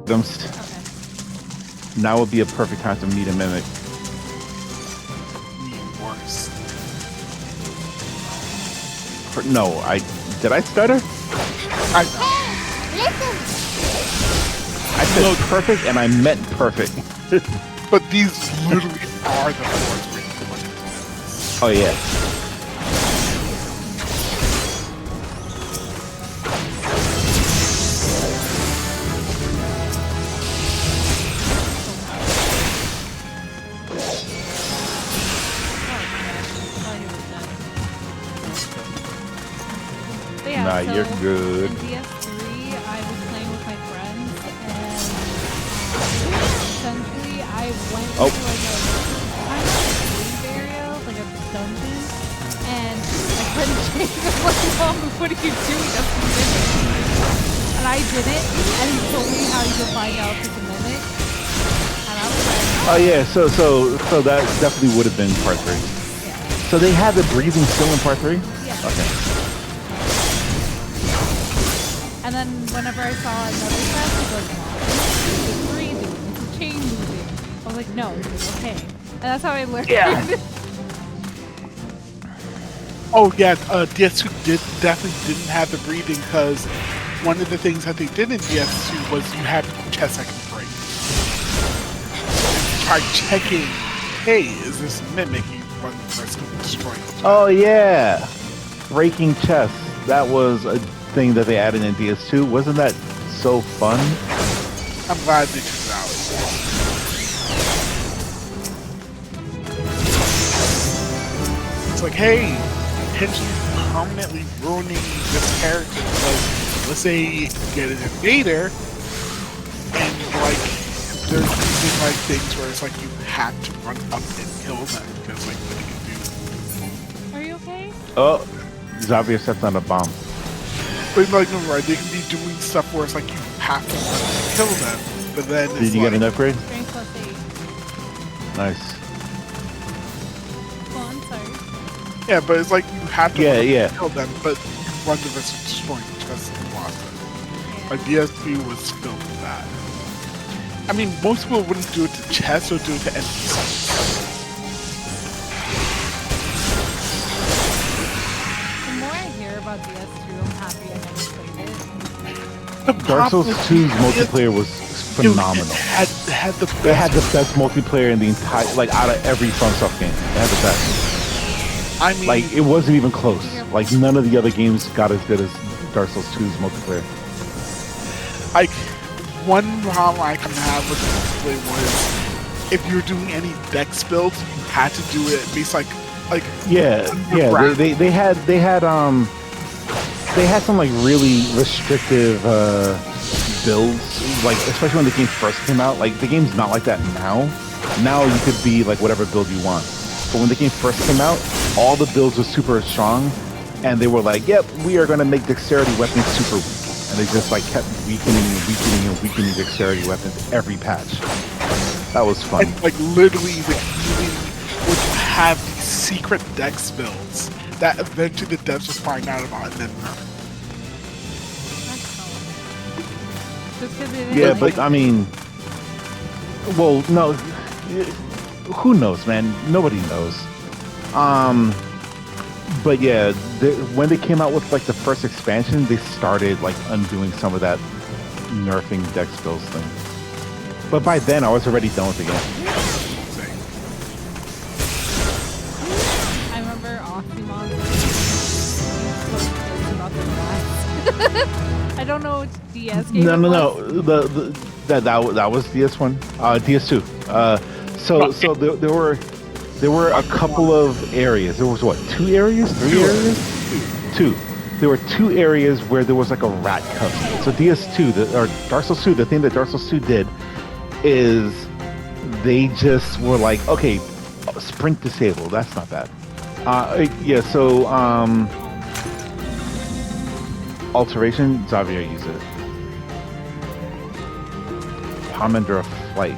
items. Okay. Now would be a perfect time to meet a mimic. Worse. No, did I stutter? I Listen. I said perfect, and I meant perfect. But these literally are the fours where you want it. Oh yeah. But yeah, Nah, so you're good. in DS3, I was playing with my friends, and essentially I went Oh. into like a kind of cave area, like a dungeon, and my friend Jake was like, "Mom, what are you doing? That's a mimic." And I did it, and he told me how you could find out if it's a mimic, and I was like, Oh yeah. So that definitely would have been part 3. yeah, So they had the breathing still in part 3. yeah. Okay. And then whenever I saw another chest, he goes, "Mom, it's breathing, it's a chain moving." I was like, "No." He's like, "Okay." And that's how I learned. Yeah. Oh yeah, DS2 definitely didn't have the breathing because one of the things that they did in DS2 was you had chests that could break. Try checking, hey, is this mimic? You run the risk of destroying the chest. Oh yeah. Breaking chests. That was a thing that they added in DS2. Wasn't that so fun? I'm glad they took it out. It's like, hey, potentially permanently ruining this character because let's say you get an invader and like there's using like things where it's like you have to run up and kill them because like what they can do. Are you okay? Oh, Xavier stepped on a bomb. But like no, right, they can be doing stuff where it's like you have to run and kill them, but then it's Did you like, get an upgrade? Strength +8. Nice. Well, I'm sorry. yeah, but it's like you have to run up Yeah. and kill them, but you run the risk of destroying the chest in the process. Like DS3 was filled with that. I mean, most people wouldn't do it to chests or do it to NPCs. The more I hear about DS2, I'm happy I never played it. The Dark Souls problem 2's is- multiplayer was phenomenal. It had the best. They had the best multiplayer in the entire, like out of every FromSoft game. They had the best. I mean, Like it wasn't even close. Like none of the other games got as good as Dark Souls 2's multiplayer. like one problem I can have with the display was if you're doing any dex builds, you had to do it based like Yeah. They had some like really restrictive builds, like especially when the game first came out. Like the game's not like that now. Now you could be like whatever build you want. But when the game first came out, all the builds were super strong, and they were like, "Yep, we are going to make dexterity weapons super weak." And they just like kept weakening dexterity weapons every patch. That was fun. and like literally the community would have these secret dex builds that eventually the devs would find out about and then That's all. Just because they didn't Yeah, like but I mean, well, no, who knows, man? Nobody knows. But yeah, when they came out with like the first expansion, they started like undoing some of that nerfing dex builds thing. But by then, I was already done with the game. I remember Oxymon so pissed about the rats. I don't know which DS game it was. That was DS1, DS2. So there were a couple of areas. There was what, 2 areas, 3 areas, 2. There were 2 areas where there was like a rat cubs. So DS2, or Dark Souls 2, the thing that Dark Souls 2 did is they just were like, okay, sprint disable. That's not bad. Yeah. So alteration, Xavier used it. Pomandra flight.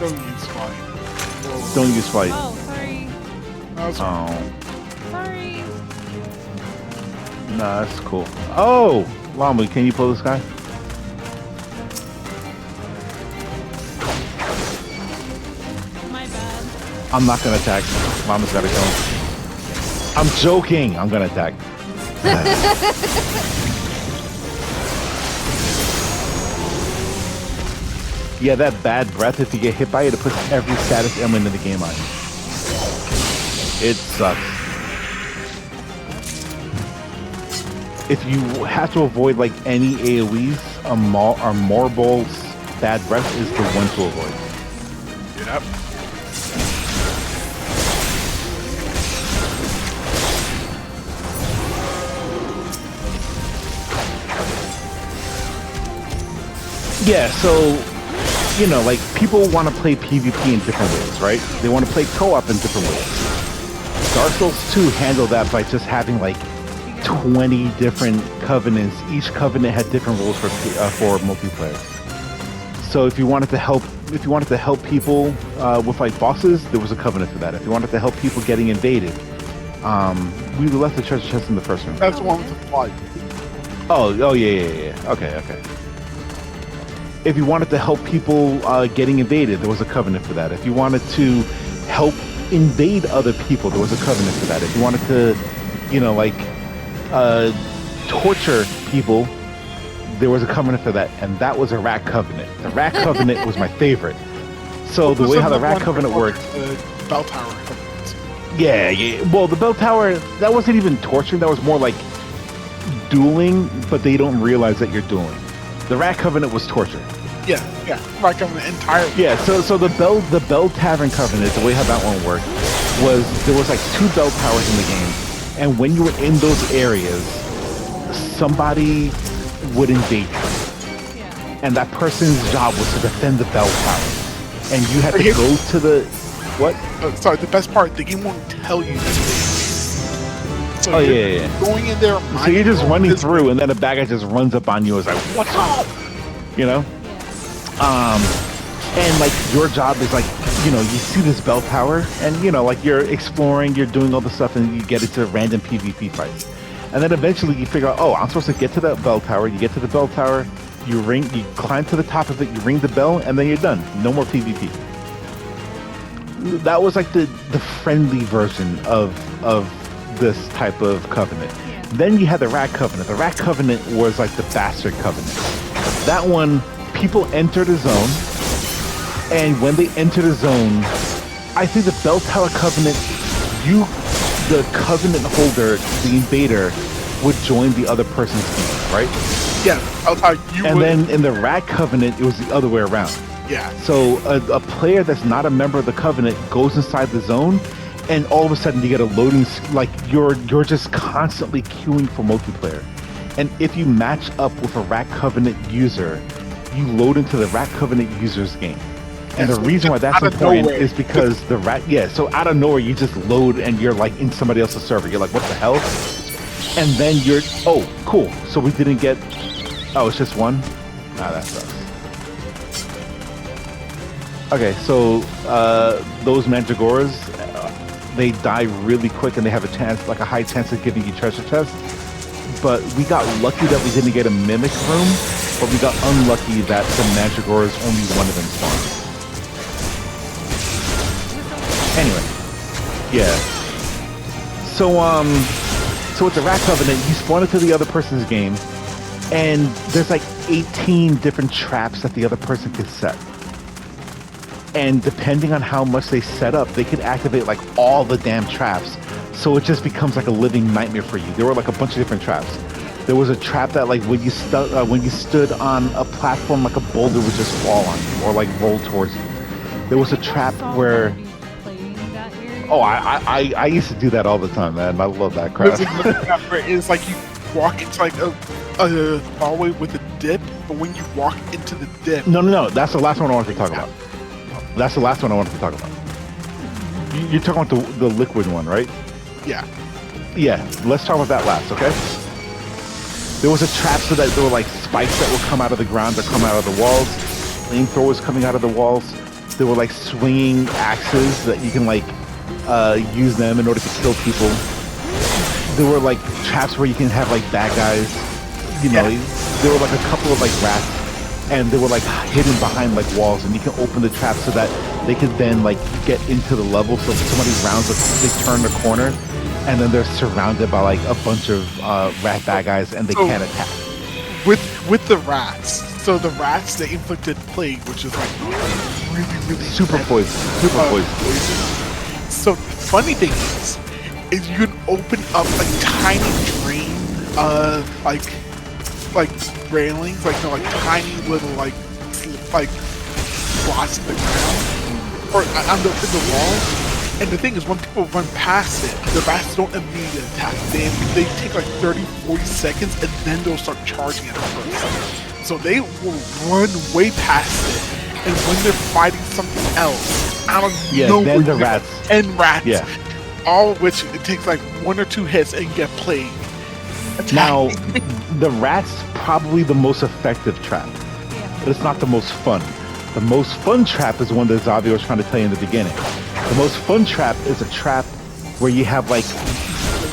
don't use flying. Don't use flight. Oh, sorry. Oh, Sorry. nah, that's cool. Oh, Lamu, can you pull this guy? I'm not gonna attack. Mama's gotta kill him. I'm joking. I'm gonna attack. Yeah, that bad breath, if you get hit by it, it puts every status element in the game on you. It sucks. If you have to avoid like any AoEs, a Morble's bad breath is the one to avoid. Yep. Yeah, so, you know, like, people want to play PvP in different ways, right? They want to play co-op in different ways. Dark Souls 2 handled that by just having, like, 20 different covenants. Each covenant had different rules for multiplayer. So if you wanted to help people with, like, bosses, there was a covenant for that. If you wanted to help people getting invaded, we left the treasure chest in the first room. That's the one with the fly. Oh, yeah. Okay. If you wanted to help people getting invaded, there was a covenant for that. If you wanted to help invade other people, there was a covenant for that. If you wanted to, you know, like, torture people, there was a covenant for that. And that was a rat covenant. The rat covenant was my favorite. So the way how the rat covenant worked... Bell tower. Yeah. Well, the bell tower, that wasn't even torturing. That was more like dueling, but they don't realize that you're dueling. The Rat Covenant was torture. Yeah. Rat Covenant entirely. Yeah, so the Bell Tavern Covenant, the way how that one worked, was there was like 2 bell towers in the game, and when you were in those areas, somebody would invade you. Yeah. And that person's job was to defend the bell tower. And you had to go to the... What? Sorry, the best part, the game won't tell you this. So yeah. Going in there... So you're just running through, and then a bad guy just runs up on you and is like, what's up? You know? And like your job is like, you know, you see this bell tower, and you know, like you're exploring, you're doing all the stuff, and you get into random PvP fights. And then eventually you figure out, oh, I'm supposed to get to that bell tower. You get to the bell tower, you climb to the top of it, you ring the bell, and then you're done. No more PvP. That was like the friendly version of this type of covenant. Yeah. Then you had the Rat Covenant. The Rat Covenant was like the bastard covenant. That one, people enter the zone, and when they enter the zone, I think the Bell Tower Covenant, the covenant holder, the invader, would join the other person's team, right? Yeah, I'll tell you. And then in the Rat Covenant, it was the other way around. Yeah. So a player that's not a member of the covenant goes inside the zone, and all of a sudden you get a loading, like you're just constantly queuing for multiplayer. And if you match up with a Rat Covenant user, you load into the Rat Covenant user's game. And the reason why that's important is because the Rat, so out of nowhere you just load and you're like in somebody else's server. You're like, what the hell? And then you're, oh, cool. So we didn't get, it's just one? Ah, that sucks. Okay, so those Mandragoras, they die really quick and they have a chance, like a high chance of giving you treasure chests. But we got lucky that we didn't get a mimic room, but we got unlucky that the Mandragoras, only one of them spawned. Anyway, yeah. So with the Rat Covenant, you spawn into the other person's game, and there's like 18 different traps that the other person can set. And depending on how much they set up, they could activate like all the damn traps. So it just becomes like a living nightmare for you. There were like a bunch of different traps. There was a trap that like when you stood on a platform, like a boulder would just fall on you or like roll towards you. There was a trap where... Oh, I used to do that all the time, man. I love that crap. It's like you walk into like a hallway with a dip, but when you walk into the dip... No. That's the last one I wanted to talk about. That's the last one I wanted to talk about. You're talking about the liquid one, right? Yeah. Yeah, let's talk about that last, okay? There was a trap so that there were like spikes that would come out of the ground or come out of the walls. Flamethrowers coming out of the walls. There were like swinging axes that you can like use them in order to kill people. There were like traps where you can have like bad guys. You know, there were like a couple of like rats. and they were like hidden behind like walls, and you can open the trap so that they could then like get into the level. So if somebody rounds, they turn the corner, and then they're surrounded by like a bunch of rat bad guys, and they can't attack. With the rats. So the rats, they inflicted plague, which is like really Super poison. So the funny thing is you can open up a tiny drain, like railings, like tiny little like slots in the ground or in the wall. And the thing is, when people run past it, the rats don't immediately attack. They take like 30, 40 seconds, and then they'll start charging at first. So they will run way past it, and when they're fighting something else, out of nowhere, then the rats. And rats. Yeah. All of which it takes like 1 or 2 hits and get plague. Now, the rat's probably the most effective trap, but it's not the most fun. The most fun trap is the one that Xavier was trying to tell you in the beginning. The most fun trap is a trap where you have like,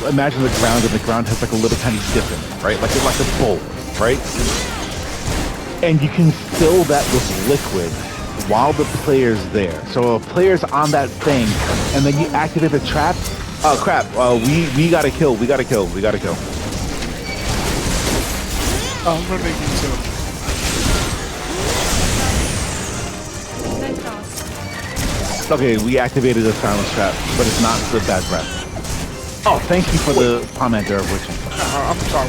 imagine the ground, and the ground has like a little tiny dip in it, right? Like a bowl, right? And you can fill that with liquid while the player's there. So a player's on that thing, and then you activate the trap. Oh crap! We gotta kill. I'm gonna make you so. Nice job. Okay, we activated the silence trap, but it's not the bad breath. Oh, thank you for the comment there, Richard. I'm sorry.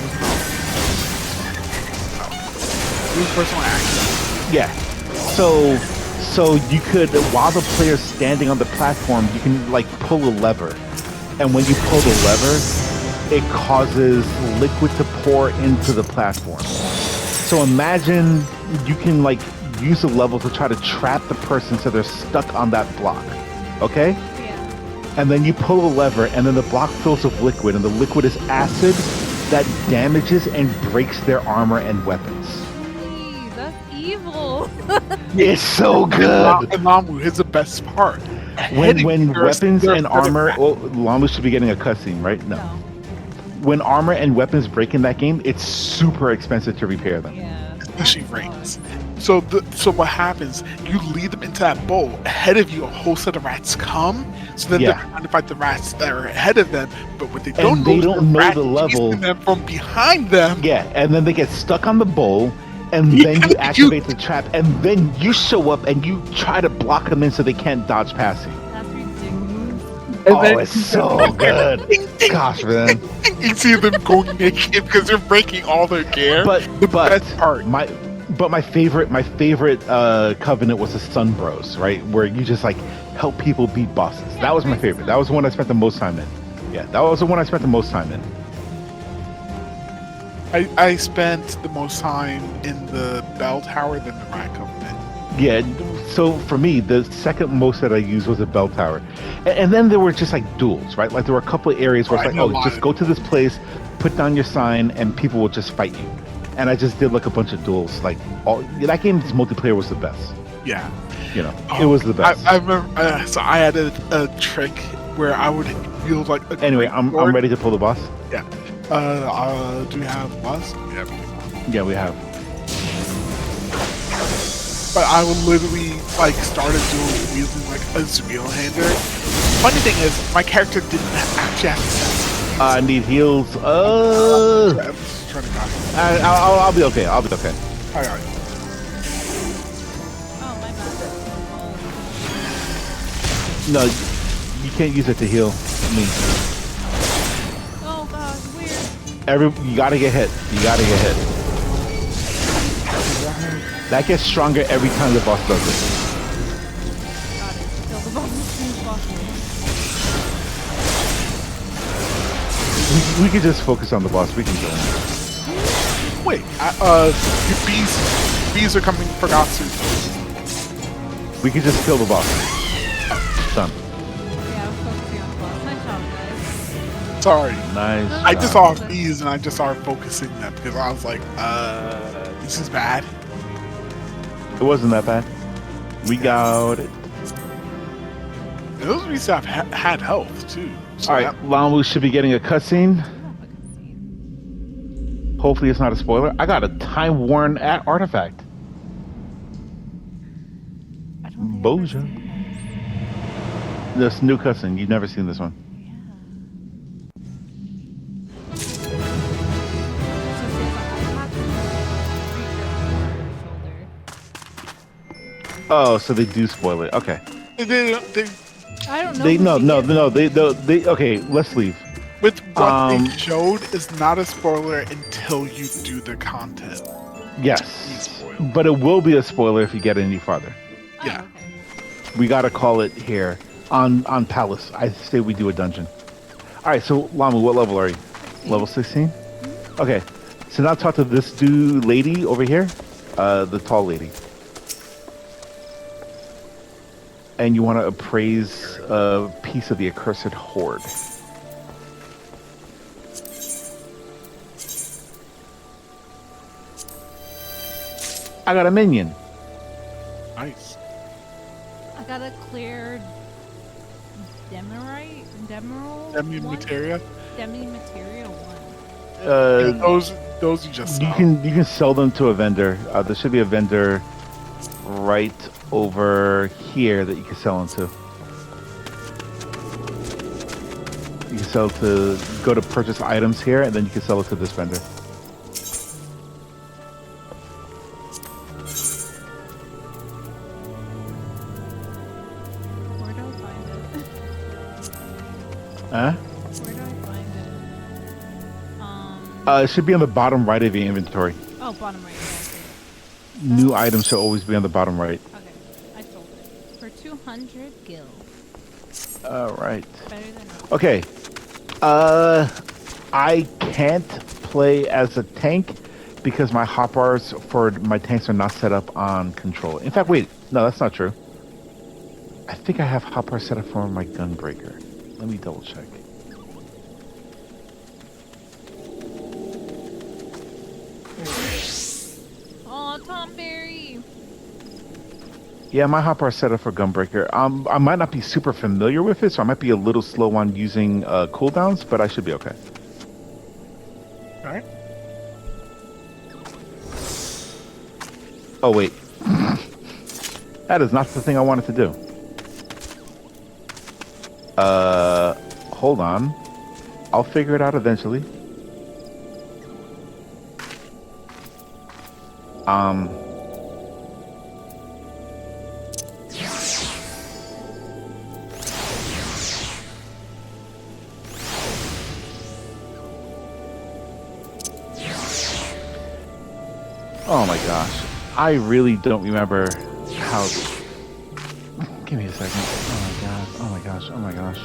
Use personal action. Yeah. So you could, while the player's standing on the platform, you can like pull a lever, and when you pull the lever, it causes liquid to pour into the platform. So imagine you can like use a level to try to trap the person so they're stuck on that block. Okay? Yeah. And then you pull a lever, and then the block fills with liquid, and the liquid is acid that damages and breaks their armor and weapons. Jeez, that's evil. It's so good. And Lamu, here's the best part. When weapons and armor, Lamu should be getting a cutscene, right? No. When armor and weapons break in that game, it's super expensive to repair them. Yeah. Especially rings. So what happens? You lead them into that bowl. Ahead of you, a whole set of rats come. So then they're trying to fight the rats that are ahead of them. But what they don't know the level them from behind them. Yeah, and then they get stuck on the bowl, and then you activate the trap, and then you show up and you try to block them in so they can't dodge past you. That's ridiculous. Oh, it's so good. Gosh, man. You see them going naked because they're breaking all their gear. But best part. My favorite covenant was the Sun Bros, right? Where you just like help people beat bosses. That was my favorite. That was the one I spent the most time in. Yeah, that was the one I spent the most time in. I spent the most time in the bell tower than the rat covenant. Yeah, so for me, the second most that I used was the bell tower. And then there were just like duels, right? Like there were a couple of areas where it's like, just go to this place, put down your sign, and people will just fight you. And I just did like a bunch of duels. Like that game's multiplayer was the best. Yeah. You know, it was the best. I remember, so I had a trick where I would use like Anyway, I'm ready to pull the boss. Yeah. Do we have boss? Yeah, we have. But I would literally like start a duel using like a Zreal hander. Funny thing is, my character didn't actually have to I need heals. I'm just trying to die. I'll be okay. I'll be okay. Alright. Oh, my bad. No, you can't use it to heal me. Oh god, weird. You gotta get hit. You gotta get hit. That gets stronger every time the boss does it. Got it. Kill the boss as soon as possible. We can just focus on the boss. We can kill him. Wait, bees are coming for Gatsu. We can just kill the boss. Done. Yeah, I was focusing on the boss. Nice job, guys. Sorry. Nice. I just saw bees and I just started focusing them because I was like, this is bad. It wasn't that bad. We got it. Those bees have had health too. So All right, Lamu should be getting a cutscene. Hopefully it's not a spoiler. I got a time worn artifact. Boja. This new cutscene. You've never seen this one. So she has an eye patch and shoulder. Oh, so they do spoil it. Okay. They, I don't know. They who no she no is. no they okay. Let's leave. with what they Um, showed is not a spoiler until you do the content. Yes, Spoiled. but it will be a spoiler if you get any farther. Oh, Yeah. okay. We gotta call it here on Palace. I say we do a dungeon. All right. So Lamu, what level are you? Level 16. Okay. So now talk to this dude, lady over here, the tall lady. And you want to appraise a piece of the accursed horde. I got a minion. Nice. I got a clear demerald Demi one? materia. Demi material one. Those you just You saw. can sell them to a vendor. There should be a vendor right over here that you can sell them to. You can sell to go to purchase items here, and then you can sell it to this vendor. Where do I find it? Huh? Where do I find it? It should be on the bottom right of your inventory. Oh, bottom right. Yeah, I see it. New items should always be on the bottom right. Okay, I sold it for 200 gil. All right. Better than nothing. Okay. I can't play as a tank because my hotbars for my tanks are not set up on control. In fact, wait. No, that's not true. I think I have hotbars set up for my gunbreaker. Let me double check. Oh, Tom Berry. Yeah, my hotbar is set up for gunbreaker. I might not be super familiar with it, so I might be a little slow on using cooldowns, but I should be okay. All right. Oh, wait. That is not the thing I wanted to do. Hold on. I'll figure it out eventually. Oh my gosh. I really don't remember how... Give me a second. Oh my god. Oh my gosh. Oh my gosh.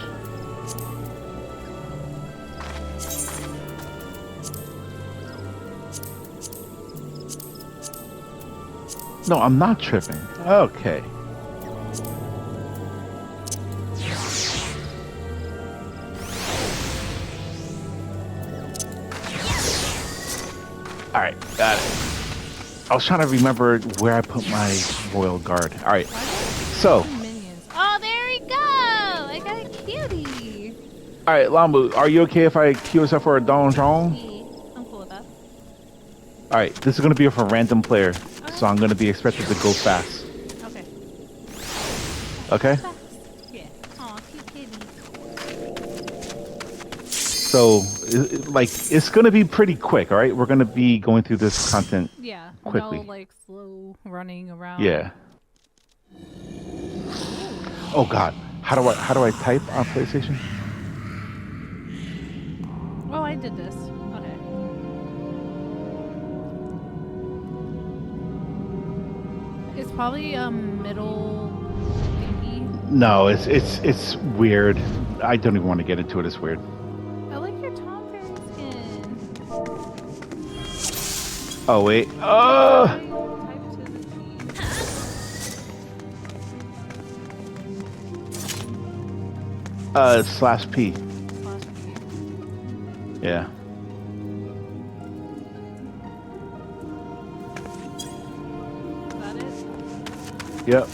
No, I'm not tripping. Okay. Alright, got it. I was trying to remember where I put my royal guard. Alright, so... Minions. Oh, there we go. I got a cutie. Alright, Lambu, are you okay if I queue us up for a donjon? Yeah, I'm cool with that. Alright, this is going to be for random player, so I'm going to be expected to go fast. Okay. Okay? Yeah. Aw, cute kitty. So, it's going to be pretty quick, alright? We're going to be going through this content. Yeah. Quickly. No, like, slow running around. Yeah. Oh god. How do I type on PlayStation? Oh, I did this. Okay. It's probably a middle thingy. No, it's weird. I don't even want to get into it. It's weird. I like your Tom Berry skin. Oh wait. Type to the G. Slash P. Yeah. Is that it? Yep.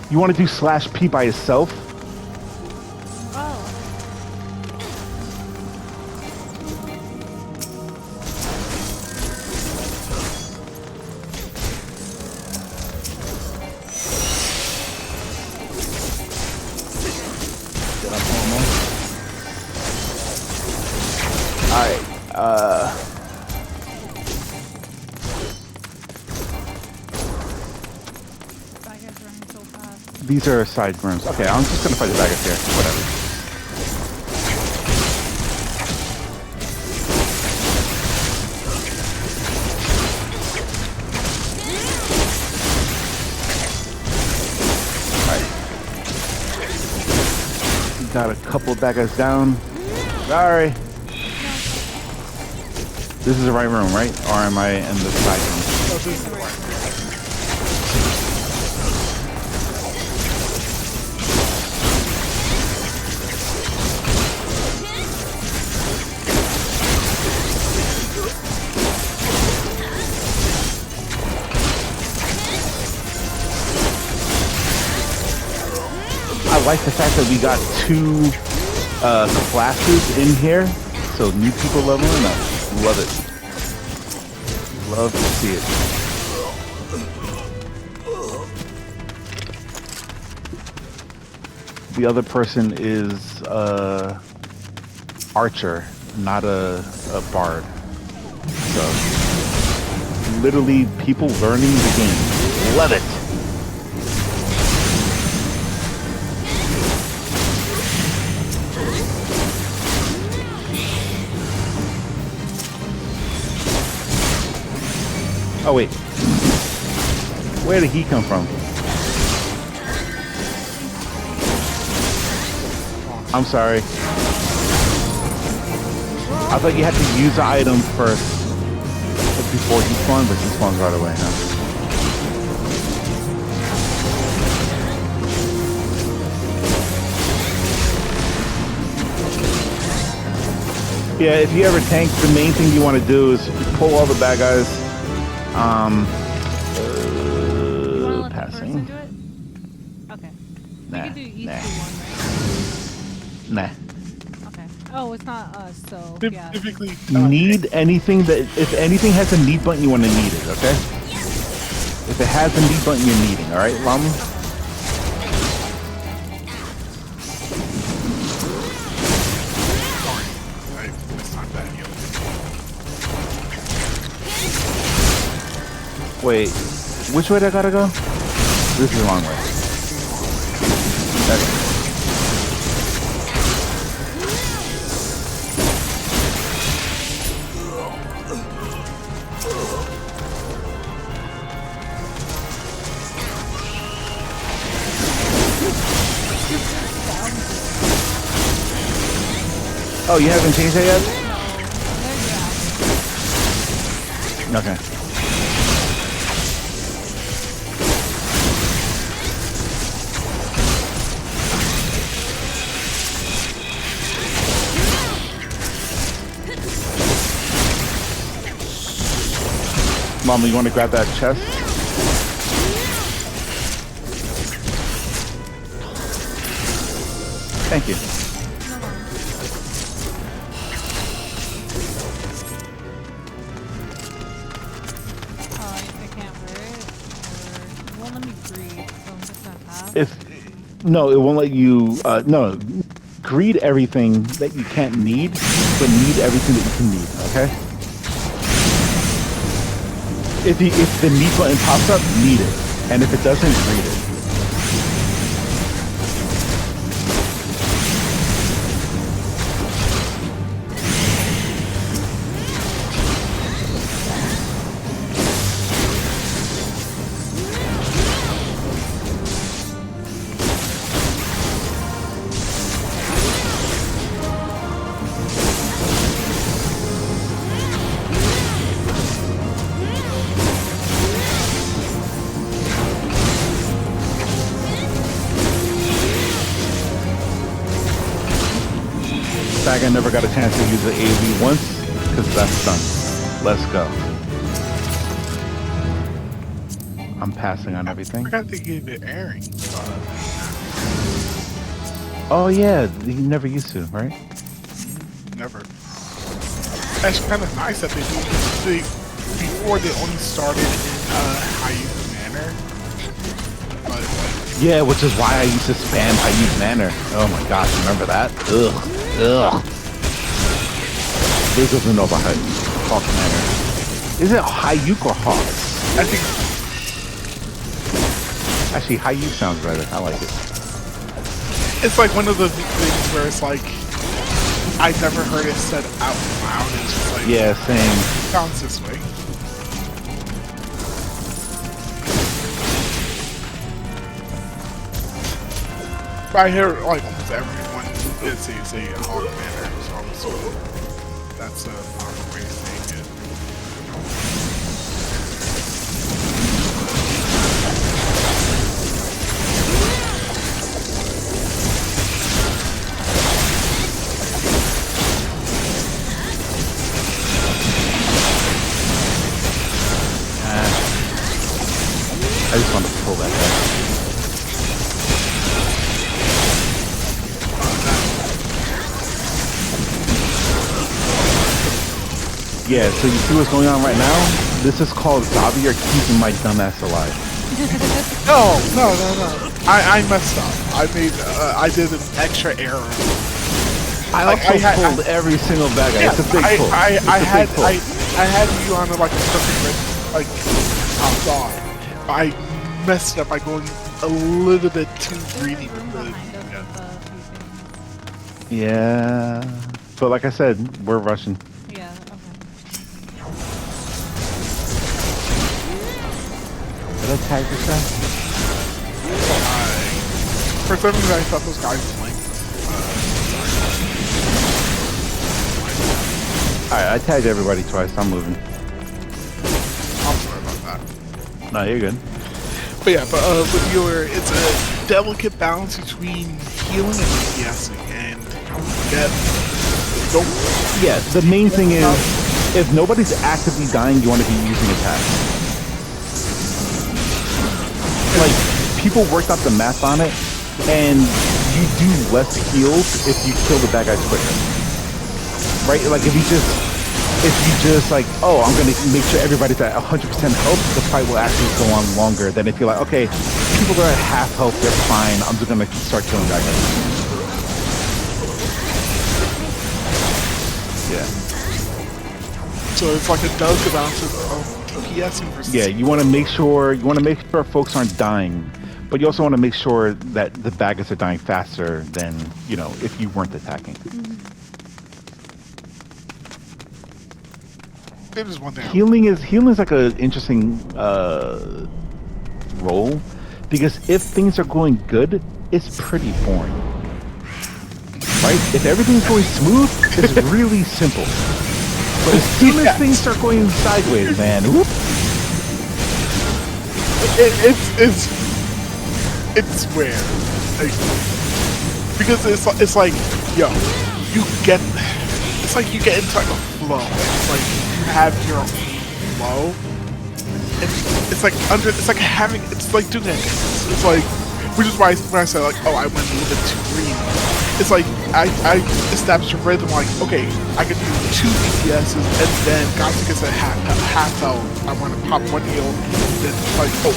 You want to do slash P by itself? Oh. Alright, Bad guys running so fast. these are side rooms. Okay, I'm just gonna fight the bad guys here. Whatever. Alright. Got a couple of bad guys down. Sorry. This is the right room, right? Or am I in the side room? No, this is the right. I like the fact that we got two classes in here, so new people leveling up. Love it. Love to see it. The other person is archer, not a bard. So literally people learning the game. Love it. Oh wait, where did he come from? I'm sorry. I thought you had to use the item first before he spawned, but he spawns right away, huh? Yeah, if you ever tank, the main thing you want to do is pull all the bad guys. You want to let Passing. the person do it? Okay. Nah, We can do each nah. do one, Nah. right? Okay. Oh, it's not us, so yeah. Typically, Need anything that, if anything has a need button, you want to need it, okay? If it has a need button, you're needing, alright, Lamu? It's not bad, yo. Wait, which way do I gotta go? This is the wrong way. Okay. Oh, you haven't changed that yet? Okay. Mama, you want to grab that chest? Thank you. I can't wear it. Or it won't let me breathe, so I'm just gonna pass. No, it won't let you. No, greed everything that you can't need, but need everything that you can need. Okay. If the need button pops up, need it, and if it doesn't, greed it. I never got a chance to use the AoE once because that's done. Let's go. I'm passing on everything. I forgot they gave it airing. Oh yeah, you never used to, right? Never. That's kind of nice that they before they only started in Hayu's Manor. But Yeah, which is why I used to spam Hayu's Manor. Oh my gosh, remember that? Ugh. Ugh. Liz doesn't know about Hawk Manor. Is it Hayuk or Hawk? I think Actually, Hayuk sounds better. I like it. it's like one of the things where it's like I never heard it said out loud. It's just like Yeah, same. sounds this way. But I hear like almost everyone say Hawk Manor, so I'm assuming that's a proper way of saying it. I just want to pull that back. Yeah, so you see what's going on right now? This is called Xavier keeping my dumbass alive. No. I messed up. I did an extra error. I also pulled every single bad guy. Yeah, It's a big pull. I had pull. I had you on like a perfect like thought. I messed up by going a little bit too greedy with the Behind us yeah. with a few things. Yeah. But like I said, we're rushing. Yeah, okay. Did I tag this guy? For some reason I thought those guys were like Alright, I tagged everybody twice. I'm moving. I'm sorry about that. No, you're good. But yeah, with your it's a delicate balance between healing and DPSing and don't Yeah, the main thing is, if nobody's actively dying, you want to be using attacks. Like, people worked out the math on it, and you do less heals if you kill the bad guys quicker. Right? Like, if you just like, oh, I'm gonna make sure everybody's at 100% health, the fight will actually go on longer than if you're like, okay, people are at half health, they're fine, I'm just gonna start killing bad guys. Yeah. so it's like a delicate balance of DPSing versus Yeah, you want to make sure folks aren't dying, but you also want to make sure that the bad guys are dying faster than, you know, if you weren't attacking. There's one thing. Healing is like an interesting role, because if things are going good, it's pretty boring. Right? If everything's going smooth, it's really simple. But as soon as things start going sideways, man, whoop. It's weird, like, because it's like, yo, you get, it's like you get into like a flow. It's like you have your own flow. It's like having, it's like doing a dance. It's like, which is why when I said like, oh, I went a little bit too green. It's like I established a rhythm. Like, okay, I can do 2 DPSs, and then Gatsu gets a half health. I want to pop 1 heal, then like, oh,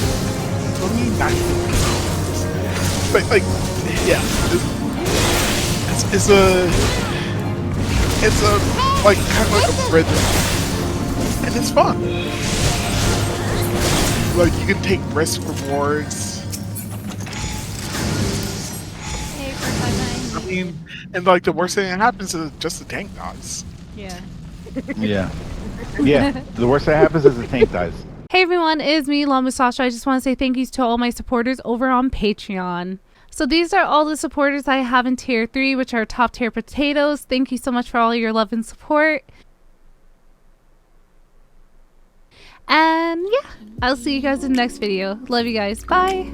let me not do this. But like, yeah, it's a like kind of like a rhythm, and it's fun. Like you can take risk rewards. Hey, first time I mean, and like the worst thing that happens is just the tank dies. Yeah. Yeah. Yeah, the worst that happens is the tank dies. Hey everyone, it's me, LaMustacho. I just want to say thank you to all my supporters over on Patreon. So these are all the supporters I have in tier 3, which are top tier potatoes. Thank you so much for all your love and support. And yeah, I'll see you guys in the next video. Love you guys. Bye.